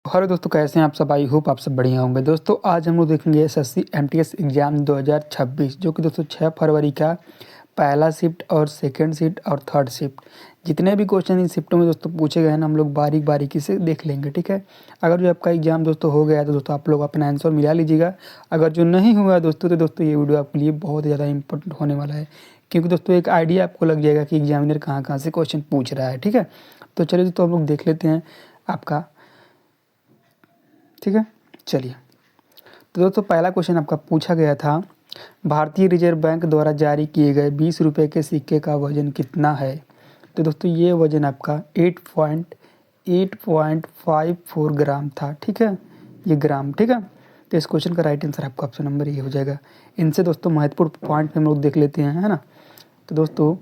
Hello दोस्तों, कैसे हैं आप सब। आई होप आप सब बढ़िया होंगे। दोस्तों आज हम लोग देखेंगे एसएससी एमटीएस एग्ज़ाम 2026 जो कि दोस्तों 6 फरवरी का पहला शिफ्ट और सेकंड शिफ्ट और थर्ड शिफ्ट जितने भी क्वेश्चन इन शिफ्टों में दोस्तों पूछे गए हैं हम लोग बारीकी से देख लेंगे। ठीक है, अगर जो आपका एग्ज़ाम दोस्तों हो गया है तो दोस्तों आप लोग अपना आंसर मिला लीजिएगा। अगर जो नहीं हुआ है दोस्तों तो दोस्तों ये वीडियो आपके लिए बहुत ज़्यादा इंपॉर्टेंट होने वाला है, क्योंकि दोस्तों एक आइडिया आपको लग जाएगा कि एग्जामिनर कहाँ कहाँ से क्वेश्चन पूछ रहा है। ठीक है, तो चलिए दोस्तों हम लोग देख लेते हैं आपका। ठीक है, चलिए। तो दोस्तों पहला क्वेश्चन आपका पूछा गया था, भारतीय रिजर्व बैंक द्वारा जारी किए गए 20 रुपये के सिक्के का वजन कितना है। तो दोस्तों ये वजन आपका 8.54 ग्राम था। ठीक है, ये ग्राम। ठीक है, तो इस क्वेश्चन का राइट आंसर आपका ऑप्शन नंबर ये हो जाएगा। इनसे दोस्तों महत्वपूर्ण पॉइंट हम लोग देख लेते हैं, है ना। तो दोस्तों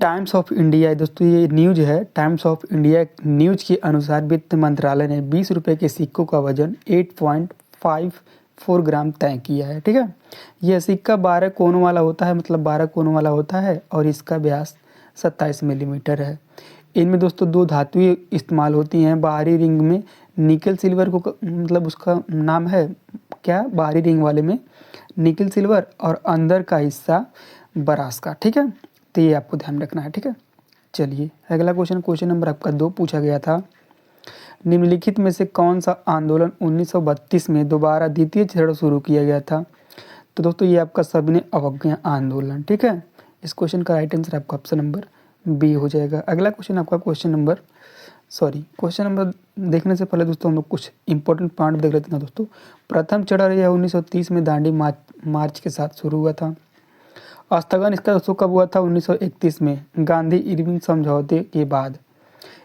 टाइम्स ऑफ इंडिया, दोस्तों ये न्यूज है, टाइम्स ऑफ इंडिया न्यूज के अनुसार वित्त मंत्रालय ने 20 रुपये के सिक्कों का वजन 8.54 ग्राम तय किया है। ठीक है, यह सिक्का 12 कोनों वाला होता है, मतलब 12 कोनों वाला होता है और इसका व्यास 27 मिलीमीटर है। इनमें दोस्तों दो धातुएं इस्तेमाल होती हैं। बाहरी रिंग में निकल सिल्वर को मतलब उसका नाम है क्या, बाहरी रिंग वाले में निकल सिल्वर और अंदर का हिस्सा ब्रास का। ठीक है, तो ये आपको ध्यान रखना है। ठीक है, चलिए अगला क्वेश्चन नंबर आपका 2 पूछा गया था, निम्नलिखित में से कौन सा आंदोलन 1932 में दोबारा द्वितीय चरण शुरू किया गया था। तो दोस्तों ये आपका सविनय अवज्ञा आंदोलन। ठीक है, इस क्वेश्चन का राइट आंसर आपका ऑप्शन नंबर बी हो जाएगा। अगला क्वेश्चन आपका क्वेश्चन नंबर देखने से पहले दोस्तों हम लोग कुछ इंपॉर्टेंट पॉइंट देख लेते हैं। दोस्तों प्रथम चरण यह 1930 में दांडी मार्च के साथ शुरू हुआ था। स्थगन इसका दोस्तों कब हुआ था, 1931 में गांधी इरविन समझौते के बाद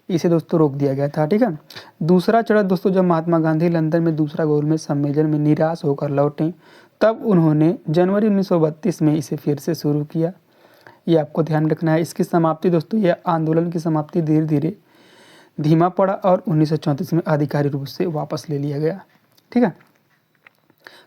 इसे दोस्तों रोक दिया गया था। ठीक है, दूसरा चरण दोस्तों जब महात्मा गांधी लंदन में दूसरा गोलमेज सम्मेलन में निराश होकर लौटे तब उन्होंने जनवरी 1932 में इसे फिर से शुरू किया। ये आपको ध्यान रखना है। इसकी समाप्ति दोस्तों, यह आंदोलन की समाप्ति धीरे धीरे धीमा पड़ा और 1934 में आधिकारिक रूप से वापस ले लिया गया। ठीक है,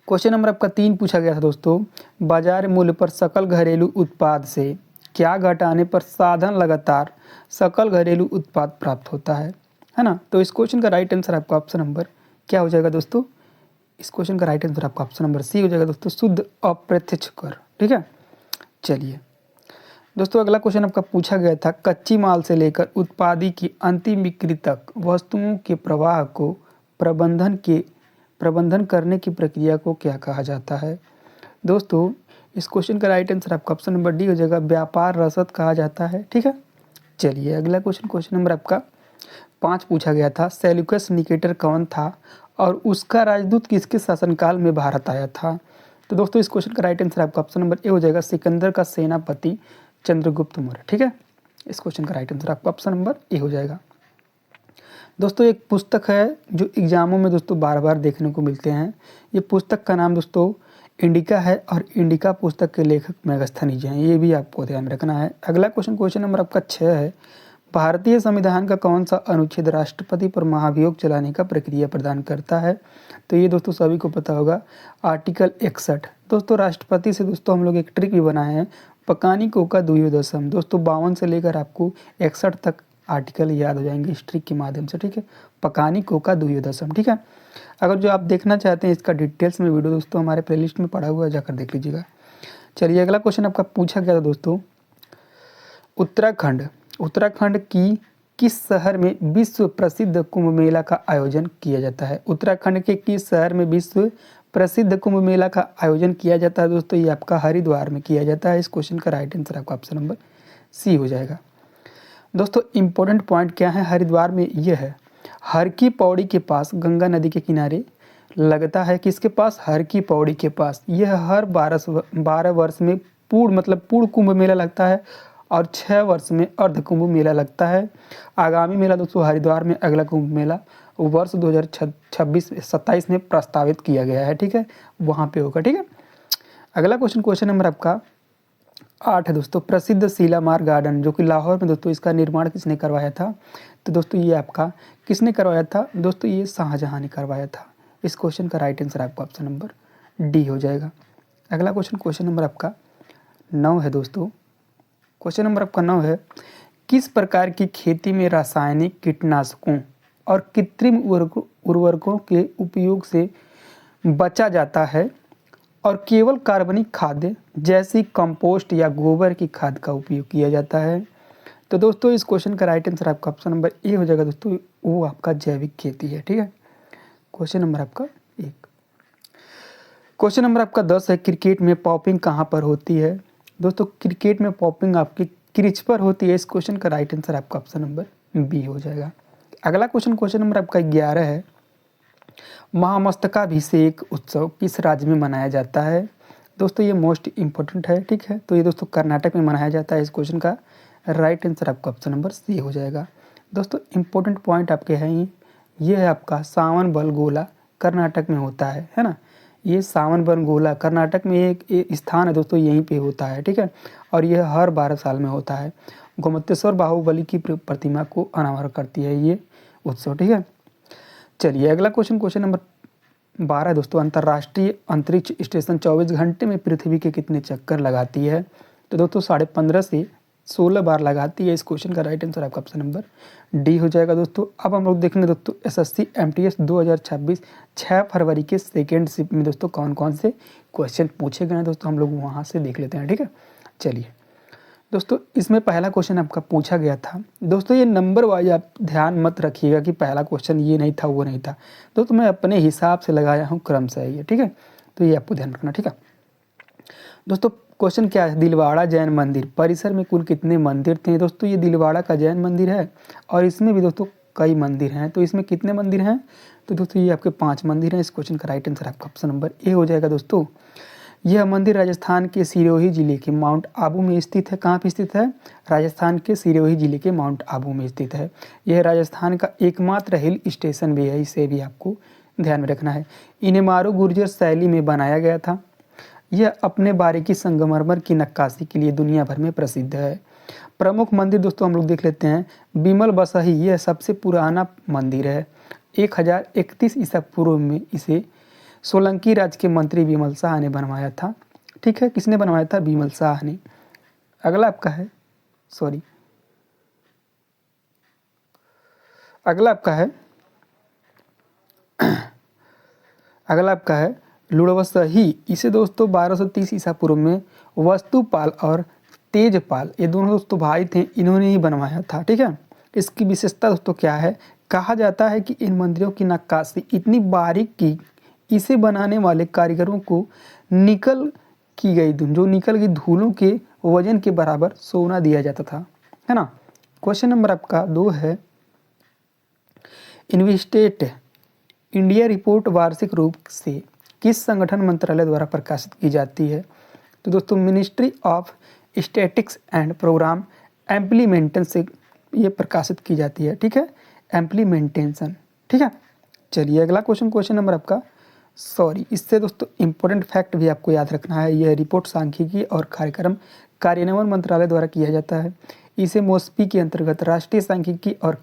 क्वेश्चन नंबर आपका 3 पूछा गया था दोस्तों, बाजार मूल्य पर सकल घरेलू उत्पाद से क्या घटाने पर साधन लगातार सकल घरेलू उत्पाद प्राप्त होता है ना। तो इस क्वेश्चन का राइट आंसर आपका ऑप्शन नंबर क्या हो जाएगा दोस्तों, इस क्वेश्चन का राइट आंसर आपका ऑप्शन नंबर सी हो जाएगा दोस्तों, शुद्ध अप्रत्यक्ष कर। ठीक है, चलिए दोस्तों अगला क्वेश्चन आपका पूछा गया था, कच्ची माल से लेकर उत्पादी की अंतिम बिक्री तक वस्तुओं के प्रवाह को प्रबंधन करने की प्रक्रिया को क्या कहा जाता है। दोस्तों इस क्वेश्चन का राइट आंसर आपका ऑप्शन नंबर डी हो जाएगा, व्यापार रसद कहा जाता है। ठीक है, चलिए अगला क्वेश्चन नंबर आपका 5 पूछा गया था, सेल्यूकस निकेटर कौन था और उसका राजदूत किसके शासनकाल में भारत आया था। तो दोस्तों इस क्वेश्चन का राइट आंसर आपका ऑप्शन नंबर ए हो जाएगा, सिकंदर का सेनापति चंद्रगुप्त मौर्य। ठीक है, इस क्वेश्चन का राइट आंसर आपका ऑप्शन नंबर ए हो जाएगा। दोस्तों एक पुस्तक है जो एग्जामों में दोस्तों बार बार देखने को मिलते हैं। ये पुस्तक का नाम दोस्तों इंडिका है और इंडिका पुस्तक के लेखक मेगास्थनीज हैं, ये भी आपको ध्यान रखना है। अगला क्वेश्चन नंबर आपका 6 है, भारतीय संविधान का कौन सा अनुच्छेद राष्ट्रपति पर महाभियोग चलाने का प्रक्रिया प्रदान करता है। तो ये दोस्तों सभी को पता होगा, आर्टिकल 61। दोस्तों राष्ट्रपति से दोस्तों हम लोग एक ट्रिक भी बनाए हैं, पकानी कोका दुयो दशम। दोस्तों 52 से लेकर आपको 61 तक आर्टिकल याद हो जाएंगे इस ट्रिक के माध्यम से। ठीक है, पकानी कोका दुयो दशम। ठीक है, अगर जो आप देखना चाहते हैं इसका डिटेल्स में वीडियो दोस्तों हमारे प्लेलिस्ट में पड़ा हुआ है, जाकर देख लीजिएगा। चलिए अगला क्वेश्चन आपका पूछा गया था दोस्तों, उत्तराखंड की किस शहर में विश्व प्रसिद्ध कुंभ मेला का आयोजन किया जाता है। उत्तराखंड के किस शहर में विश्व प्रसिद्ध कुंभ मेला का आयोजन किया जाता है। दोस्तों ये आपका हरिद्वार में किया जाता है। इस क्वेश्चन का राइट आंसर आपका ऑप्शन नंबर सी हो जाएगा। दोस्तों इंपॉर्टेंट पॉइंट क्या है हरिद्वार में, ये है हर की पौड़ी के पास, गंगा नदी के किनारे लगता है। किसके पास, हर की पौड़ी के पास। यह हर 12 वर्ष में पूर्ण कुंभ मेला लगता है और 6 वर्ष में अर्ध कुंभ मेला लगता है। आगामी मेला दोस्तों हरिद्वार में अगला कुंभ मेला वर्ष 2026-27 में प्रस्तावित किया गया है। ठीक है, वहाँ पे होगा। ठीक है, अगला क्वेश्चन नंबर आपका 8 है दोस्तों, प्रसिद्ध सीलामार गार्डन जो कि लाहौर में दोस्तों, इसका निर्माण किसने करवाया था। तो दोस्तों ये आपका किसने करवाया था, दोस्तों ये शाहजहां ने करवाया था। इस क्वेश्चन का राइट आंसर आपका ऑप्शन नंबर डी हो जाएगा। अगला क्वेश्चन नंबर आपका 9 है दोस्तों, क्वेश्चन नंबर आपका 9 है, किस प्रकार की खेती में रासायनिक कीटनाशकों और कृत्रिम उर्वरकों के उपयोग से बचा जाता है और केवल कार्बनिक खाद्य जैसी कंपोस्ट या गोबर की खाद का उपयोग किया जाता है। तो दोस्तों इस क्वेश्चन का राइट आंसर आपका ऑप्शन नंबर ए हो जाएगा दोस्तों, वो आपका जैविक खेती है। ठीक है, क्वेश्चन नंबर आपका 1। क्वेश्चन नंबर आपका 10 है, क्रिकेट में पॉपिंग कहाँ पर होती है? दोस्तों क्रिकेट में पॉपिंग आपकी क्रिच पर होती है। इस क्वेश्चन का राइट आंसर आपका ऑप्शन नंबर बी हो जाएगा। अगला क्वेश्चन नंबर आपका 11 है, महामस्तकाभिषेक उत्सव किस राज्य में मनाया जाता है? दोस्तों ये मोस्ट इम्पोर्टेंट है। ठीक है, तो ये दोस्तों कर्नाटक में मनाया जाता है। इस क्वेश्चन का राइट आंसर आपका ऑप्शन नंबर सी हो जाएगा। दोस्तों इंपॉर्टेंट पॉइंट आपके हैं ये है आपका सावन बलगोला कर्नाटक में होता है ना। ये सावन बलगोला कर्नाटक में एक स्थान है दोस्तों, यहीं पे होता है। ठीक है, और यह हर 12 साल में होता है। गोमतेश्वर बाहुबली की प्रतिमा को अनावरण करती है ये उत्सव। ठीक है, चलिए अगला क्वेश्चन नंबर 12 दोस्तों, अंतर्राष्ट्रीय अंतरिक्ष स्टेशन 24 घंटे में पृथ्वी के कितने चक्कर लगाती है? तो दोस्तों 15.5 से 16 बार लगाती है। इस क्वेश्चन का राइट आंसर आपका ऑप्शन नंबर डी हो जाएगा दोस्तों। अब हम लोग देखेंगे दोस्तों एसएससी एमटीएस 2026 6 फरवरी के सेकेंड शिफ्ट में दोस्तों कौन कौन से क्वेश्चन पूछे गए हैं दोस्तों, हम लोग वहाँ से देख लेते हैं। ठीक है, चलिए दोस्तों इसमें पहला क्वेश्चन आपका पूछा गया था। दोस्तों ये नंबर वाइज आप ध्यान मत रखिएगा कि पहला क्वेश्चन ये नहीं था वो नहीं था। दोस्तों मैं अपने हिसाब से लगाया हूँ क्रम से ये। ठीक है, तो ये आपको ध्यान रखना। ठीक है दोस्तों, क्वेश्चन क्या है, दिलवाड़ा जैन मंदिर परिसर में कुल कितने मंदिर थे? दोस्तों ये दिलवाड़ा का जैन मंदिर है और इसमें भी दोस्तों कई मंदिर हैं। तो इसमें कितने मंदिर हैं? तो दोस्तों ये आपके 5 मंदिर हैं। इस क्वेश्चन का राइट आंसर आपका ऑप्शन नंबर ए हो जाएगा दोस्तों। यह मंदिर राजस्थान के सिरोही जिले के माउंट आबू में स्थित है। कहाँ पे स्थित है? राजस्थान के सिरोही जिले के माउंट आबू में स्थित है। यह राजस्थान का एकमात्र हिल स्टेशन भी है, इसे भी आपको ध्यान में रखना है। इन्हें मारू गुर्जर शैली में बनाया गया था। यह अपने बारीकी संगमरमर की नक्काशी के लिए दुनिया भर में प्रसिद्ध है। प्रमुख मंदिर दोस्तों हम लोग देख लेते हैं। बिमल बसही यह सबसे पुराना मंदिर है। 1031 ईसा पूर्व में इसे सोलंकी राज्य के मंत्री बिमल शाह ने बनवाया था। ठीक है, किसने बनवाया था? बिमल शाह ने। अगला आपका है अगला आपका है लुड़वसही। इसे दोस्तों 1230 ईसा पूर्व में वस्तुपाल और तेजपाल, ये दोनों दोस्तों भाई थे, इन्होंने ही बनवाया था। ठीक है, इसकी विशेषता दोस्तों क्या है? कहा जाता है कि इन मंदिरों की नक्काशी इतनी बारीक की इसे बनाने वाले कारीगरों को निकल की धूलों के वजन के बराबर सोना दिया जाता था, है ना। क्वेश्चन नंबर आपका 2 है, इन्वेस्टेट इंडिया रिपोर्ट वार्षिक रूप से किस संगठन मंत्रालय द्वारा प्रकाशित की जाती है? तो दोस्तों ministry of statistics and programme implementation से ये प्रकाशित की जाती है। ठीक है, इम्प्लीमेंटेशन। ठीक है, चलिए अगला क्वेश्चन नंबर आपका इससे दोस्तों इंपॉर्टेंट फैक्ट भी आपको याद रखना है। यह रिपोर्ट सांख्यिकी और कार्यक्रम कार्यान्वयन मंत्रालय द्वारा किया जाता है। इसे मोस्पी के अंतर्गत राष्ट्रीय सांख्यिकी और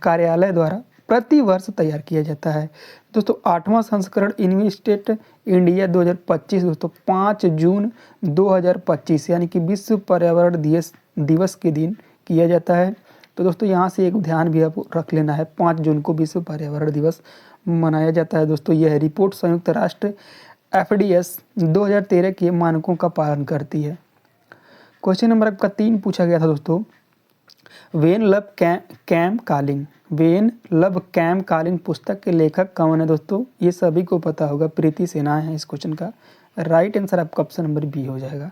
कार्यालय द्वारा प्रति वर्ष तैयार किया जाता है। दोस्तों 8वां संस्करण इन्वेस्टेट इंडिया 2025 दोस्तों 5 जून 2025 यानी कि विश्व पर्यावरण दिवस के दिन किया जाता है। तो दोस्तों यहाँ से एक ध्यान भी आपको रख लेना है, 5 जून को विश्व पर्यावरण दिवस मनाया जाता है। दोस्तों यह रिपोर्ट संयुक्त राष्ट्र FDS 2013 के मानकों का पालन करती है। क्वेश्चन नंबर आपका 3 पूछा गया था दोस्तों, वेन लव कैम कालिंग पुस्तक के लेखक कौन है? दोस्तों ये सभी को पता होगा, प्रीति सेना है। इस क्वेश्चन का राइट आंसर आपका ऑप्शन नंबर बी हो जाएगा।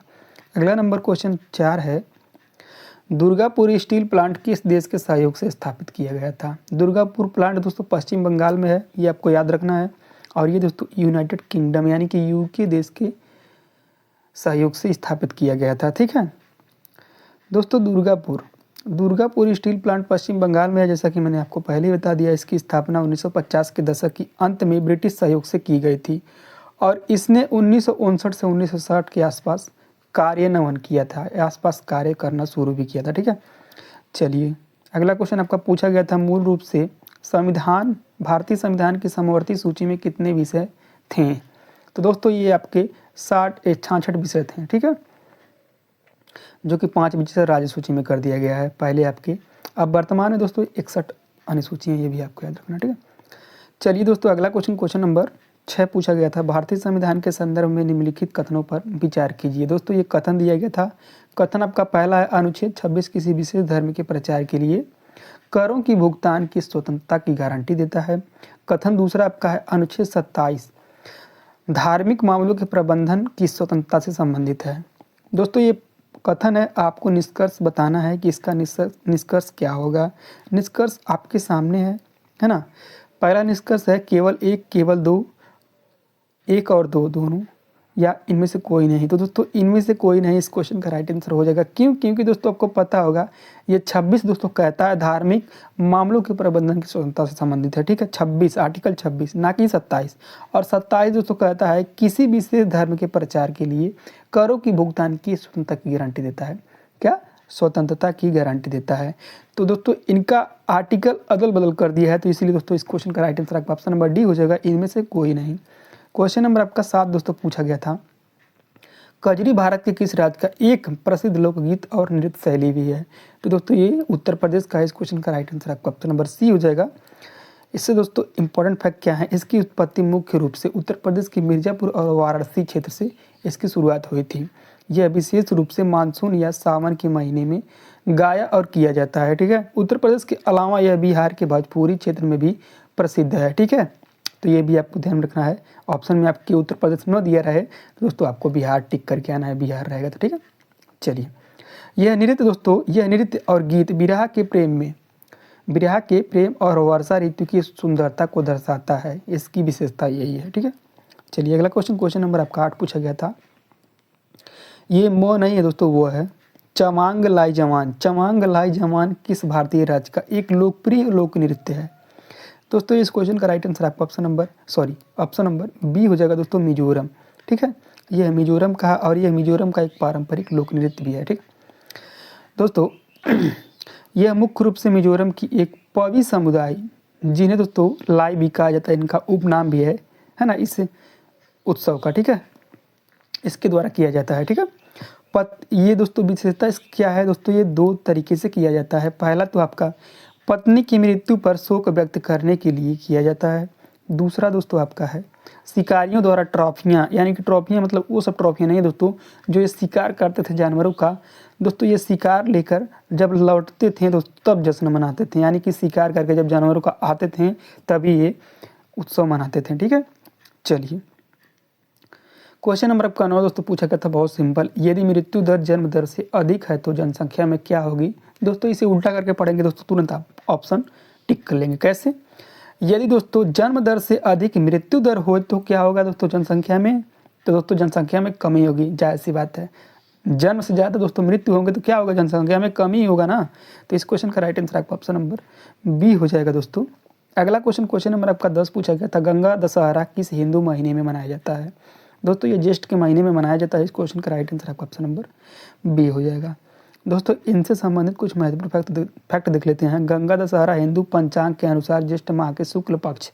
अगला नंबर क्वेश्चन 4 है, दुर्गापुर स्टील प्लांट किस देश के सहयोग से स्थापित किया गया था? दुर्गापुर प्लांट दोस्तों पश्चिम बंगाल में है, ये आपको याद रखना है। और ये दोस्तों यूनाइटेड किंगडम यानी कि यूके देश के सहयोग से स्थापित किया गया था। ठीक है दोस्तों, दुर्गापुर स्टील प्लांट पश्चिम बंगाल में है, जैसा कि मैंने आपको पहले ही बता दिया। इसकी स्थापना 1950 के दशक की अंत में ब्रिटिश सहयोग से की गई थी और इसने 1959 से 1960 के आसपास कार्यान्वयन किया था, आसपास कार्य करना शुरू भी किया था। ठीक है, चलिए अगला क्वेश्चन आपका पूछा गया था, मूल रूप से भारतीय संविधान की समवर्ती सूची में कितने विषय थे? तो दोस्तों ये आपके 66 विषय थे। ठीक है, जो कि 5 विषय राज्य सूची में कर दिया गया है पहले आपके। अब वर्तमान में दोस्तों 61 अनुसूची हैं, ये भी आपको याद रखना, ठीक है। चलिए दोस्तों, अगला क्वेश्चन नंबर 6 पूछा गया था, भारतीय संविधान के संदर्भ में निम्नलिखित कथनों पर विचार कीजिए। दोस्तों ये कथन दिया गया था, कथन आपका पहला है, अनुच्छेद 26 किसी विशेष धर्म के प्रचार के लिए करों की भुगतान की स्वतंत्रता की गारंटी देता है। कथन दूसरा आपका है, अनुच्छेद 27 धार्मिक मामलों के प्रबंधन की स्वतंत्रता से संबंधित है। दोस्तों ये कथन है, आपको निष्कर्ष बताना है कि इसका निष्कर्ष क्या होगा। निष्कर्ष आपके सामने है ना। पहला निष्कर्ष है केवल एक, केवल दो, एक और दो दोनों, या इनमें से कोई नहीं। तो दोस्तों इनमें से कोई नहीं इस क्वेश्चन का राइट आंसर हो जाएगा। क्यों? क्योंकि दोस्तों आपको पता होगा ये 26 दोस्तों कहता है धार्मिक मामलों के प्रबंधन की स्वतंत्रता से संबंधित है, ठीक है। 26 आर्टिकल 26, ना कि 27। और 27 दोस्तों कहता है किसी विशेष धर्म के प्रचार के लिए करों की भुगतान की स्वतंत्रता की गारंटी देता है। क्या? स्वतंत्रता की गारंटी देता है। तो दोस्तों इनका आर्टिकल अदल बदल कर दिया है, तो इसीलिए दोस्तों इस क्वेश्चन का राइट आंसर आपका ऑप्शन नंबर डी हो जाएगा, इनमें से कोई नहीं। क्वेश्चन नंबर आपका 7 दोस्तों पूछा गया था, कजरी भारत के किस राज्य का एक प्रसिद्ध लोकगीत और नृत्य शैली भी है। तो दोस्तों ये उत्तर प्रदेश का है। इस क्वेश्चन का राइट आंसर आपका ऑप्शन नंबर सी हो जाएगा। इससे दोस्तों इंपॉर्टेंट फैक्ट क्या है, इसकी उत्पत्ति मुख्य रूप से उत्तर प्रदेश के मिर्जापुर और वाराणसी क्षेत्र से इसकी शुरुआत हुई थी। यह विशेष रूप से मानसून या सावन के महीने में गाया और किया जाता है, ठीक है। उत्तर प्रदेश के अलावा यह बिहार के भोजपुरी क्षेत्र में भी प्रसिद्ध है, ठीक है। तो ये भी आपको ध्यान रखना है। ऑप्शन में आपके उत्तर प्रदेश न दिया रहे तो दोस्तों आपको बिहार टिक करके आना है, बिहार रहेगा तो, ठीक है। चलिए, यह नृत्य दोस्तों, यह नृत्य और गीत विरह के प्रेम और वर्षा ऋतु की सुंदरता को दर्शाता है। इसकी विशेषता यही है, ठीक है। चलिए अगला क्वेश्चन नंबर आपका 8 पूछा गया था। ये म नहीं है दोस्तों, वो है चमांग लाई जवान। चमांग लाई जवान किस भारतीय राज्य का एक लोकप्रिय लोक नृत्य है। दोस्तों इस क्वेश्चन का राइट आंसर आपका ऑप्शन नंबर बी हो जाएगा दोस्तों, मिजोरम, ठीक है। यह मिजोरम का, और यह मिजोरम का एक पारंपरिक लोक नृत्य भी है, ठीक। दोस्तों यह मुख्य रूप से मिजोरम की एक पवी समुदाय, जिन्हें दोस्तों लाई भी कहा जाता है, इनका उपनाम भी है ना, इस उत्सव का, ठीक है, इसके द्वारा किया जाता है, ठीक है। ये दोस्तों विशेषता क्या है दोस्तों, ये 2 तरीके से किया जाता है। पहला तो आपका पत्नी की मृत्यु पर शोक व्यक्त करने के लिए किया जाता है। दूसरा दोस्तों आपका है शिकारियों द्वारा ट्रॉफियाँ, यानी कि ट्रॉफियाँ मतलब वो सब ट्रॉफियाँ नहीं दोस्तों जो ये शिकार करते थे जानवरों का। दोस्तों ये शिकार लेकर जब लौटते थे दोस्तों तब जश्न मनाते थे, यानी कि शिकार करके जब जानवरों का आते थे तभी ये उत्सव मनाते थे, ठीक है। चलिए क्वेश्चन नंबर आपका 9 दोस्तों पूछा गया था, बहुत सिंपल। यदि मृत्यु दर जन्म दर से अधिक है तो जनसंख्या में क्या होगी। दोस्तों इसे उल्टा करके पढ़ेंगे दोस्तों, तुरंत आप ऑप्शन टिक कर लेंगे। कैसे? यदि दोस्तों जन्म दर से अधिक मृत्यु दर हो तो क्या होगा दोस्तों जनसंख्या में, तो दोस्तों जनसंख्या में कमी होगी, जाहिर सी बात है। जन्म से ज़्यादा दोस्तों मृत्यु होंगे तो क्या होगा, जनसंख्या में कमी होगा ना। तो इस क्वेश्चन का राइट आंसर आपका ऑप्शन नंबर बी हो जाएगा दोस्तों। अगला क्वेश्चन नंबर आपका 10 पूछा गया था, गंगा दशहरा किस हिंदू महीने में मनाया जाता है। दोस्तों ये ज्येष्ठ के महीने में मनाया जाता है। इस क्वेश्चन का राइट आंसर आपका ऑप्शन नंबर बी हो जाएगा। दोस्तों इनसे संबंधित कुछ महत्वपूर्ण फैक्ट देख लेते हैं। गंगा दशहरा हिंदू पंचांग के अनुसार ज्येष्ठ माह के शुक्ल पक्ष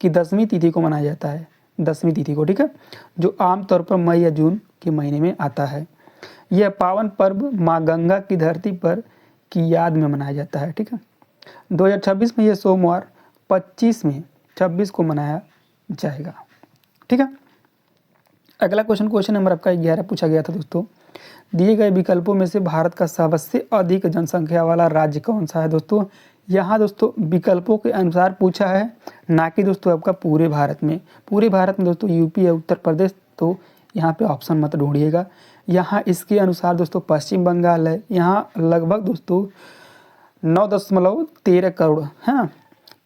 की 10वीं तिथि को मनाया जाता है, 10वीं तिथि को, ठीक है, जो आमतौर पर मई या जून के महीने में आता है। यह पावन पर्व माँ गंगा की धरती पर की याद में मनाया जाता है, ठीक है। 2026 में यह सोमवार 25 को मनाया जाएगा, ठीक है। अगला क्वेश्चन नंबर आपका 11 पूछा गया था दोस्तों, दिए गए विकल्पों में से भारत का सबसे अधिक जनसंख्या वाला राज्य कौन सा है। दोस्तों यहाँ दोस्तों विकल्पों के अनुसार पूछा है, ना कि दोस्तों आपका पूरे भारत में। पूरे भारत में दोस्तों यूपी या उत्तर प्रदेश, तो यहाँ पे ऑप्शन मत ढूंढिएगा। यहाँ इसके अनुसार दोस्तों पश्चिम बंगाल है, यहाँ लगभग दोस्तों 9.13 करोड़ है ना।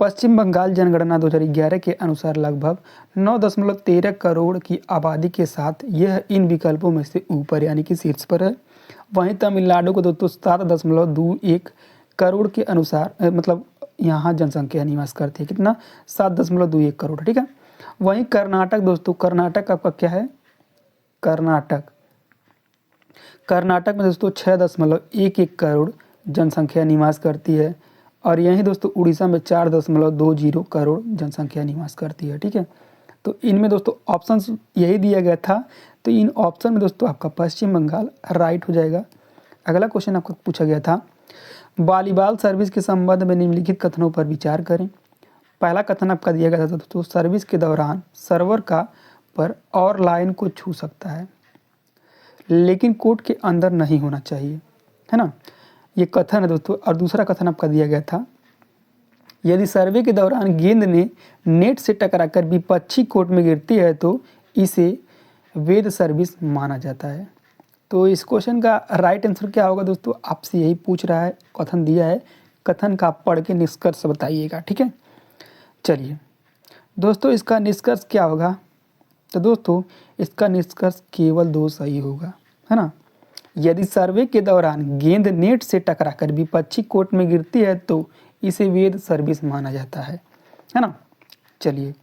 पश्चिम बंगाल जनगणना 2011 के अनुसार लगभग 9.13 करोड़ की आबादी के साथ यह इन विकल्पों में से ऊपर यानी कि शीर्ष पर है। वहीं तमिलनाडु को दोस्तों 7.21 करोड़ के अनुसार मतलब यहाँ जनसंख्या निवास करती है, कितना 7.21 करोड़, ठीक है। वहीं कर्नाटक दोस्तों, कर्नाटक आपका क्या है, कर्नाटक में दोस्तों 6.11 करोड़ जनसंख्या निवास करती है। और यहीं दोस्तों उड़ीसा में 4.20 करोड़ जनसंख्या निवास करती है, ठीक है। तो इनमें दोस्तों ऑप्शंस यही दिया गया था, तो इन ऑप्शन में दोस्तों आपका पश्चिम बंगाल राइट हो जाएगा। अगला क्वेश्चन आपको पूछा गया था, वॉलीबॉल सर्विस के संबंध में निम्नलिखित कथनों पर विचार करें। पहला कथन आपका दिया गया था दोस्तों, सर्विस के दौरान सर्वर का पर और लाइन को छू सकता है, लेकिन कोर्ट के अंदर नहीं होना चाहिए, है ना, ये कथन है दोस्तों। और दूसरा कथन आपका दिया गया था, यदि सर्वे के दौरान गेंद ने नेट से टकराकर विपक्षी कोर्ट में गिरती है तो इसे वैध सर्विस माना जाता है। तो इस क्वेश्चन का राइट आंसर क्या होगा दोस्तों, आपसे यही पूछ रहा है, कथन दिया है, कथन का पढ़ के निष्कर्ष बताइएगा, ठीक है। चलिए दोस्तों, इसका निष्कर्ष क्या होगा, तो दोस्तों इसका निष्कर्ष केवल 2 सही होगा, है ना। यदि सर्वे के दौरान गेंद नेट से टकराकर विपक्षी कोर्ट में गिरती है तो इसे वैध सर्विस माना जाता है ना। चलिए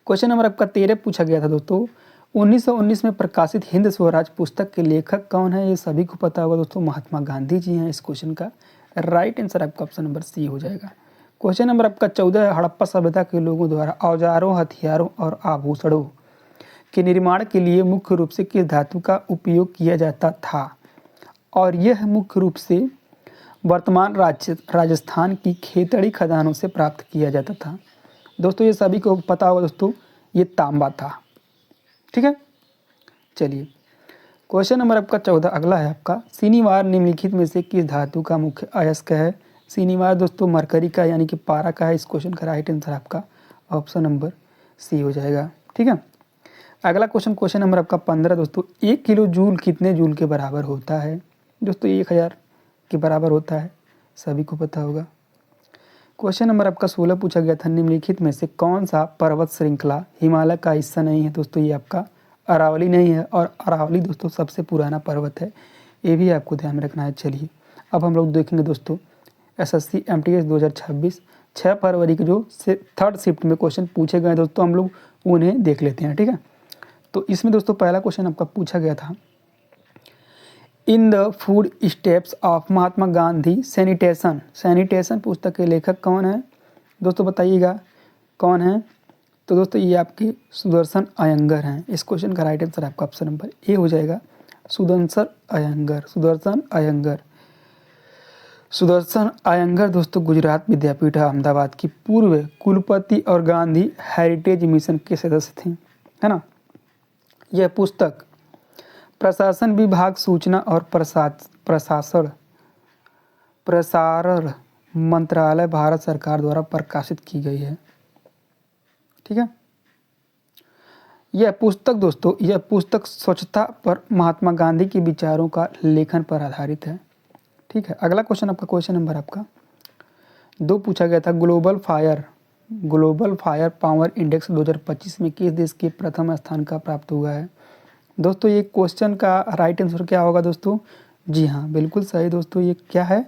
क्वेश्चन नंबर आपका 13 पूछा गया था दोस्तों, 1919 में प्रकाशित हिंद स्वराज पुस्तक के लेखक कौन है, ये सभी को पता होगा दोस्तों, महात्मा गांधी जी हैं। इस क्वेश्चन का राइट आंसर आपका ऑप्शन नंबर सी हो जाएगा। क्वेश्चन नंबर आपका 14 है, हड़प्पा सभ्यता के लोगों द्वारा औजारों, हथियारों और आभूषणों के निर्माण के लिए मुख्य रूप से किस धातु का उपयोग किया जाता था, और यह मुख्य रूप से वर्तमान राजस्थान की खेतड़ी खदानों से प्राप्त किया जाता था। दोस्तों ये सभी को पता होगा दोस्तों, ये तांबा था, ठीक है। चलिए क्वेश्चन नंबर आपका 14 अगला है आपका, शनिवार निम्नलिखित में से किस धातु का मुख्य अयस्क है। शनिवार दोस्तों मरकरी का यानी कि पारा का है। इस क्वेश्चन का राइट आंसर आपका ऑप्शन नंबर सी हो जाएगा, ठीक है। अगला क्वेश्चन नंबर आपका 15 दोस्तों, 1 किलो जूल कितने जूल के बराबर होता है। दोस्तों 1000 के बराबर होता है, सभी को पता होगा। क्वेश्चन नंबर आपका 16 पूछा गया था, निम्नलिखित में से कौन सा पर्वत श्रृंखला हिमालय का हिस्सा नहीं है। दोस्तों ये आपका अरावली नहीं है, और अरावली दोस्तों सबसे पुराना पर्वत है, ये भी आपको ध्यान में रखना है। चलिए अब हम लोग देखेंगे दोस्तों SSC MTS 2026 6 फरवरी के जो थर्ड शिफ्ट में क्वेश्चन पूछे गए दोस्तों, हम लोग उन्हें देख लेते हैं, ठीक है। तो इसमें दोस्तों पहला क्वेश्चन आपका पूछा गया था, in the food steps of Mahatma Gandhi sanitation पुस्तक के लेखक कौन है। दोस्तों बताइएगा कौन है। तो दोस्तों ये आपके सुदर्शन अयंगर हैं। इस क्वेश्चन का राइट आंसर आपका ऑप्शन नंबर ए हो जाएगा, सुदर्शन अयंगर दोस्तों गुजरात विद्यापीठ अहमदाबाद की पूर्व कुलपति और गांधी हेरिटेज मिशन के सदस्य थे, है ना। यह पुस्तक प्रशासन विभाग, सूचना और प्रसारण मंत्रालय, भारत सरकार द्वारा प्रकाशित की गई है, ठीक है। यह पुस्तक स्वच्छता पर महात्मा गांधी के विचारों का लेखन पर आधारित है, ठीक है। अगला क्वेश्चन आपका क्वेश्चन नंबर आपका 2 पूछा गया था, ग्लोबल फायर पावर इंडेक्स 2025 में किस देश के प्रथम स्थान का प्राप्त हुआ है। दोस्तों ये क्वेश्चन का राइट आंसर क्या होगा दोस्तों, जी हाँ बिल्कुल सही दोस्तों, ये क्या है,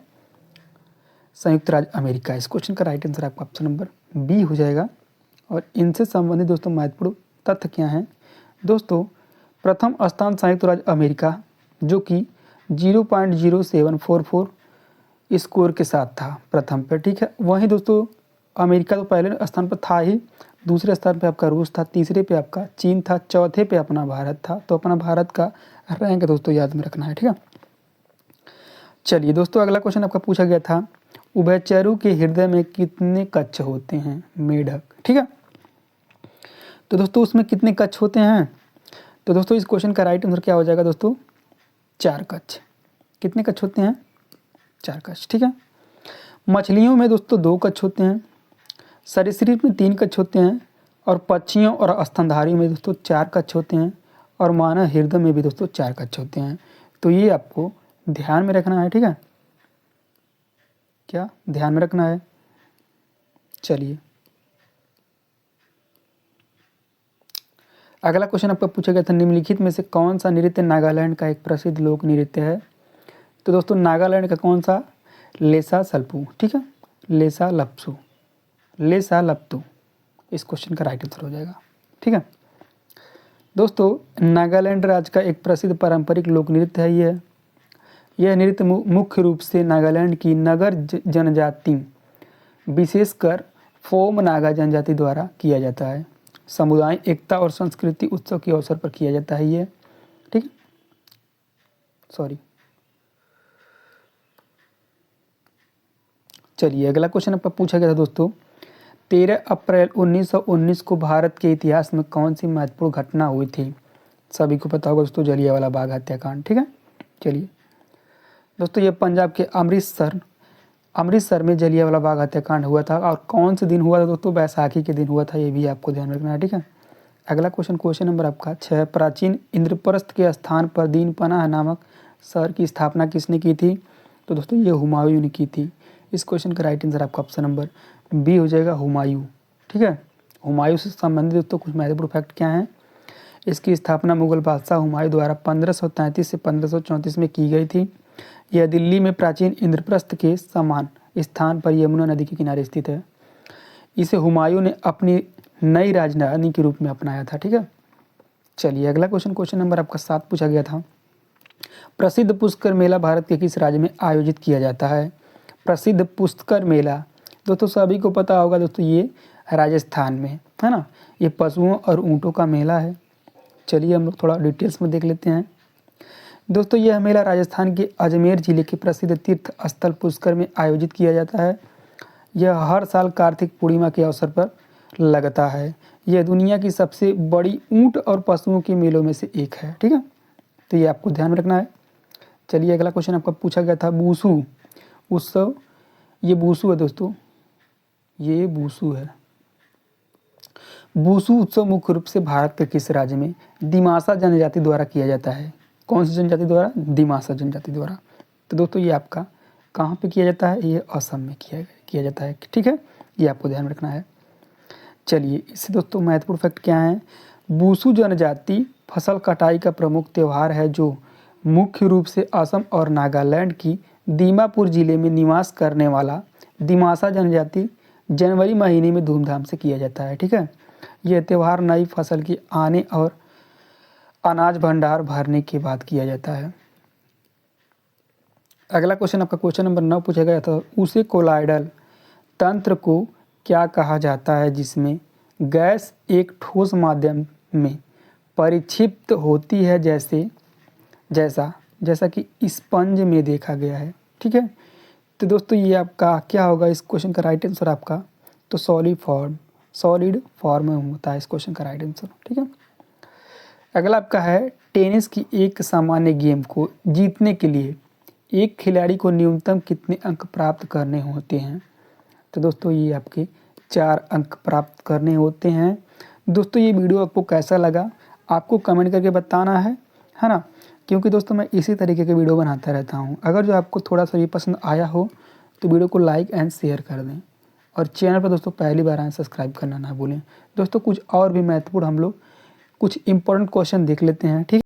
संयुक्त राज्य अमेरिका। इस क्वेश्चन का राइट आंसर आपका ऑप्शन नंबर बी हो जाएगा। और इनसे संबंधित दोस्तों महत्वपूर्ण तथ्य क्या हैं दोस्तों, प्रथम स्थान संयुक्त राज्य अमेरिका जो कि 0.0744 स्कोर के साथ था प्रथम पे, ठीक है। वहीं दोस्तों अमेरिका तो पहले स्थान पर था ही, दूसरे स्थान पे आपका रूस था, तीसरे पे आपका चीन था, चौथे पे अपना भारत था। तो अपना भारत का रैंक दोस्तों याद में रखना है, ठीक है। चलिए दोस्तों अगला क्वेश्चन आपका पूछा गया था, उभयचरों के हृदय में कितने कक्ष होते हैं, मेढक, ठीक है। तो दोस्तों उसमें कितने कक्ष होते हैं, तो दोस्तों इस क्वेश्चन का राइट आंसर क्या हो जाएगा दोस्तों, 4 कक्ष। कितने कक्ष होते हैं, 4 कक्ष, ठीक है। मछलियों में दोस्तों 2 कक्ष होते हैं, सरीसृप में 3 कक्ष होते हैं, और पक्षियों और स्तनधारियों में दोस्तों 4 कक्ष होते हैं, और मानव हृदय में भी दोस्तों 4 कक्ष होते हैं। तो ये आपको ध्यान में रखना है, ठीक है, क्या ध्यान में रखना है। चलिए अगला क्वेश्चन आपका पूछा गया था, निम्नलिखित में से कौन सा नृत्य नागालैंड का एक प्रसिद्ध लोक नृत्य है। तो दोस्तों नागालैंड का कौन सा, लेसा सल्पू, ठीक है, लेसा लप्तू इस क्वेश्चन का राइट आंसर हो जाएगा, ठीक है। दोस्तों नागालैंड राज्य का एक प्रसिद्ध पारंपरिक लोक नृत्य है यह नृत्य मुख्य रूप से नागालैंड की नगर जनजाति विशेषकर फोम नागा जनजाति द्वारा किया जाता है। समुदाय एकता और संस्कृति उत्सव के अवसर पर किया जाता है ये, ठीक है। चलिए अगला क्वेश्चन आपका पूछा गया था दोस्तों, 13 अप्रैल 1919 को भारत के इतिहास में कौन सी महत्वपूर्ण घटना हुई थी? सभी को पता होगा दोस्तों, जलियांवाला बाग हत्याकांड। ठीक है, चलिए दोस्तों, ये पंजाब के अमृतसर में जलियांवाला बाग हत्याकांड हुआ था। और कौन से दिन हुआ था दोस्तों? बैसाखी के दिन हुआ था, ये भी आपको ध्यान रखना है। ठीक है, अगला क्वेश्चन नंबर आपका 6, प्राचीन इंद्रप्रस्थ के स्थान पर दीनपनाह नामक शहर की स्थापना किसने की थी? तो दोस्तों ये हुमायूं ने की थी। इस क्वेश्चन का राइट आंसर आपका ऑप्शन नंबर बी हो जाएगा, हुमायूं। ठीक है, हुमायूं से संबंधित दोस्तों कुछ महत्वपूर्ण फैक्ट क्या हैं? इसकी स्थापना मुगल बादशाह हुमायूं द्वारा 1533 से 1534 में की गई थी। यह दिल्ली में प्राचीन इंद्रप्रस्थ के समान स्थान पर यमुना नदी के किनारे स्थित है। इसे हुमायूं ने अपनी नई राजधानी के रूप में अपनाया था। ठीक है, चलिए अगला क्वेश्चन नंबर आपका 7 पूछा गया था, प्रसिद्ध पुष्कर मेला भारत के किस राज्य में आयोजित किया जाता है? प्रसिद्ध पुष्कर मेला दोस्तों सभी को पता होगा दोस्तों, ये राजस्थान में है ना। ये पशुओं और ऊँटों का मेला है। चलिए हम लोग थोड़ा डिटेल्स में देख लेते हैं। दोस्तों यह मेला राजस्थान के अजमेर जिले के प्रसिद्ध तीर्थ स्थल पुष्कर में आयोजित किया जाता है। यह हर साल कार्तिक पूर्णिमा के अवसर पर लगता है। यह दुनिया की सबसे बड़ी ऊँट और पशुओं के मेलों में से एक है। ठीक है, तो ये आपको ध्यान में रखना है। चलिए अगला क्वेश्चन आपका पूछा गया था, बूसू उत्सव। ये बूसू है दोस्तों, ये बूसू है। बूसू उत्सव मुख्य रूप से भारत के किस राज्य में दिमासा जनजाति द्वारा किया जाता है? कौन सी जनजाति द्वारा? दिमासा जनजाति द्वारा। तो दोस्तों ये आपका कहाँ पे किया जाता है? ये असम में किया जाता है। ठीक है, ये आपको ध्यान में रखना है। चलिए इससे दोस्तों महत्वपूर्ण फैक्ट क्या है? बूसू जनजाति फसल कटाई का प्रमुख त्यौहार है, जो मुख्य रूप से असम और नागालैंड की दीमापुर जिले में निवास करने वाला दिमासा जनजाति जनवरी महीने में धूमधाम से किया जाता है। ठीक है, यह त्यौहार नई फसल की आने और अनाज भंडार भरने के बाद किया जाता है। अगला क्वेश्चन आपका क्वेश्चन नंबर 9 पूछा गया था, उसे कोलाइडल तंत्र को क्या कहा जाता है जिसमें गैस एक ठोस माध्यम में परिक्षिप्त होती है, जैसा कि स्पंज में देखा गया है। ठीक है, तो दोस्तों ये आपका क्या होगा? इस क्वेश्चन का राइट आंसर आपका तो सॉलिड फॉर्म में होता है इस क्वेश्चन का राइट आंसर। ठीक है, अगला आपका है, टेनिस की एक सामान्य गेम को जीतने के लिए एक खिलाड़ी को न्यूनतम कितने अंक प्राप्त करने होते हैं? तो दोस्तों ये आपके 4 अंक प्राप्त करने होते हैं। दोस्तों ये वीडियो आपको कैसा लगा आपको कमेंट करके बताना है ना, क्योंकि दोस्तों मैं इसी तरीके के वीडियो बनाता रहता हूँ। अगर जो आपको थोड़ा सा भी पसंद आया हो तो वीडियो को लाइक एंड शेयर कर दें, और चैनल पर दोस्तों पहली बार आए सब्सक्राइब करना ना भूलें। दोस्तों कुछ और भी महत्वपूर्ण हम लोग कुछ इंपॉर्टेंट क्वेश्चन देख लेते हैं। ठीक।